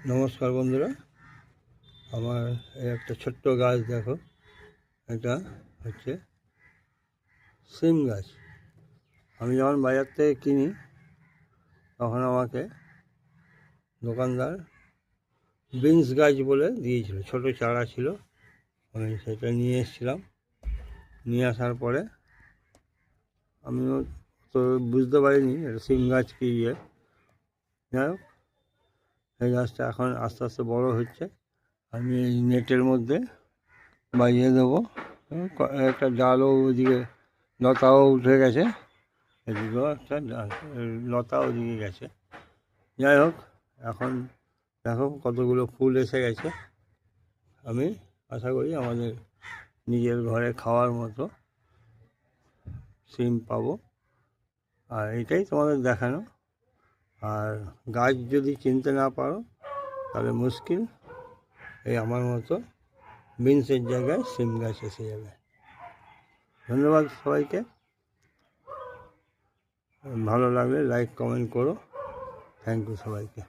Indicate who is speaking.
Speaker 1: নমস্কার বন্ধুরা, আমার এই একটা ছোট্ট গাছ দেখো। এটা হচ্ছে সিম গাছ। আমি যখন বাজার থেকে কিনি তখন আমাকে দোকানদার বিনস গাছ বলে দিয়েছিল, ছোট চারা ছিল। আমি সেটা নিয়ে এসেছিলাম। নিয়ে আসার পরে আমিও তো বুঝতে পারিনি এটা সিম গাছ কি ইয়ে। যাই হোক, এই গাছটা এখন আস্তে আস্তে বড় হচ্ছে। আমি এই নেটের মধ্যে বাইয়ে দেবো। একটা ডালও ওইদিকে লতাও উঠে গেছে, এদিকেও একটা লতাও ওদিকে গেছে। যাই হোক, এখন দেখো কতগুলো ফুল এসে গেছে। আমি আশা করি আমাদের নিজের ঘরে খাওয়ার মতো সিম পাবো। আর এটাই তোমাদের দেখানো। আর গাছ যদি চিনতে না পারো তাহলে মুশকিল, এই আমার মতো বিনসের জায়গায় সিম গাছ এসে যাবে। ধন্যবাদ সবাইকে। ভালো লাগলে লাইক কমেন্ট করো। থ্যাংক ইউ সবাইকে।